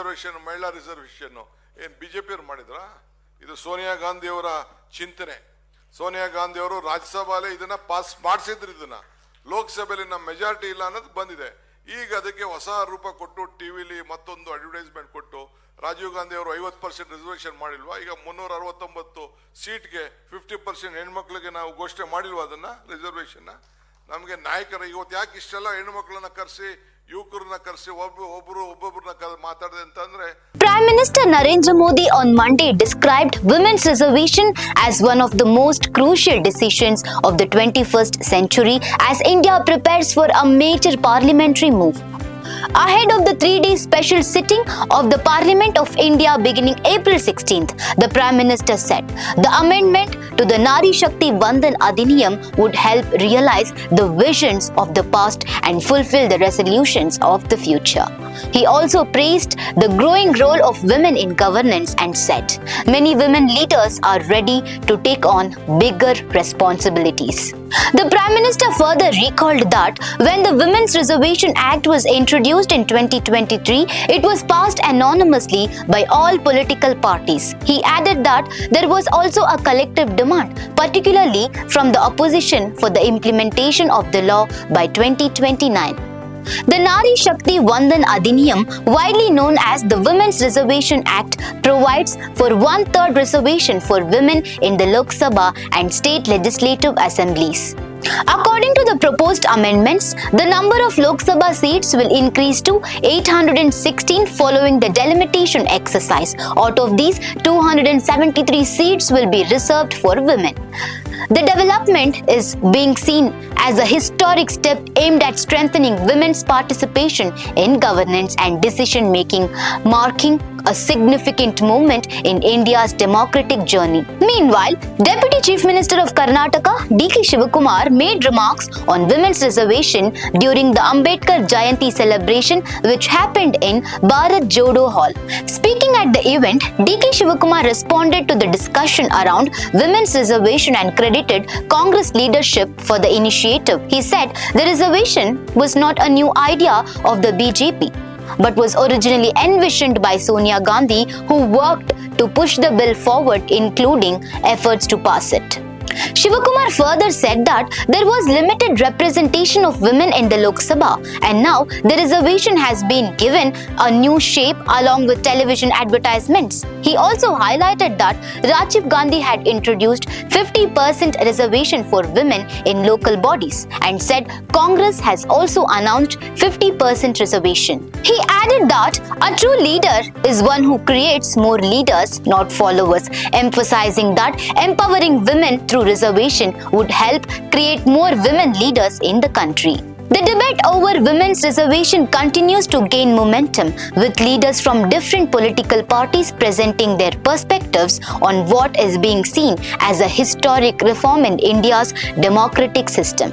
Reservation, ಮಹಿಳಾ reservation ಏನು ಬಿಜೆಪಿಯವರು ಮಾಡಿದ್ರ? ಇದು ಸೋನಿಯಾ ಗಾಂಧಿ ಅವರ ಚಿಂತನೆ. ಸೋನಿಯಾ ಗಾಂಧಿ ಅವರು ರಾಜ್ಯಸಭೆಯಲ್ಲಿ ಇದನ್ನ ಪಾಸ್ ಮಾಡಿಸಿದ್ರು. ಇದನ್ನ ಲೋಕಸಭೆಯಲ್ಲಿ ನಮ್ಮ ಮೆಜಾರಿಟಿ ಇಲ್ಲ ಅನ್ನೋದು ಬಂದಿದೆ. ಈಗ ಅದಕ್ಕೆ ಹೊಸ ರೂಪ ಕೊಟ್ಟು ಟಿವಿಲಿ ಮತ್ತೊಂದು ಅಡ್ವರ್ಟೈಸ್ಮೆಂಟ್ ಕೊಟ್ಟು ರಾಜೀವ್ ಗಾಂಧಿ ಅವರು 50% ರಿಸರ್ವೇಷನ್ ಮಾಡಿಲ್ವಾ? ಈಗ 369 ಸೀಟ್ಗೆ 50% ಹೆಣ್ಮಕ್ಳಿಗೆ ನಾವು ಘೋಷಣೆ ಮಾಡಿಲ್ವಾ ಅದನ್ನ ರಿಸರ್ವೇಷನ್? ನಮಗೆ ನಾಯಕರು ಇವತ್ತು ಯಾಕೆ ಇಷ್ಟೆಲ್ಲ ಹೆಣ್ಮಕ್ಳನ್ನ ಕರೆಸಿ ಯುವಕರನ್ನ ಕರೆಸಿ ಒಬ್ಬೊಬ್ಬರನ್ನ ಮಾತಾಡಿದೆ ಅಂತಂದ್ರೆ, Prime Minister Narendra Modi on Monday described women's reservation as one of the most crucial decisions of the 21st century as India prepares for a major parliamentary move. Ahead of the 3-day special sitting of the Parliament of India beginning April 16th, the Prime Minister said the amendment to the Nari Shakti Vandan Adhiniyam would help realize the visions of the past and fulfill the resolutions of the future. He also praised the growing role of women in governance and said many women leaders are ready to take on bigger responsibilities. The Prime Minister further recalled that when the Women's Reservation Act was introduced in 2023, it was passed anonymously by all political parties. He added that there was also a collective demand, particularly from the opposition, for the implementation of the law by 2029. The Nari Shakti Vandan Adhiniyam, widely known as the Women's Reservation Act, provides for 1/3 reservation for women in the Lok Sabha and state legislative assemblies. According to the proposed amendments, the number of Lok Sabha seats will increase to 816 following the delimitation exercise. Out of these, 273 seats will be reserved for women. The development is being seen as a historic step aimed at strengthening women's participation in governance and decision making, marking a significant moment in India's democratic journey. Meanwhile, Deputy Chief Minister of Karnataka, D.K Shivakumar, made remarks on women's reservation during the Ambedkar Jayanti celebration which happened in Bharat Jodo Hall. Speaking at the event, D.K Shivakumar responded to the discussion around women's reservation and credited Congress leadership for the initiative. He said the reservation was not a new idea of the BJP, but was originally envisioned by Sonia Gandhi, who worked to push the bill forward, including efforts to pass it. Shivakumar further said that there was limited representation of women in the Lok Sabha, and now the reservation has been given a new shape along with television advertisements. He also highlighted that Rajiv Gandhi had introduced 50% reservation for women in local bodies and said Congress has also announced 50% reservation. He added that a true leader is one who creates more leaders, not followers, emphasizing that empowering women through reservation would help create more women leaders in the country. The debate over women's reservation continues to gain momentum, with leaders from different political parties presenting their perspectives on what is being seen as a historic reform in India's democratic system.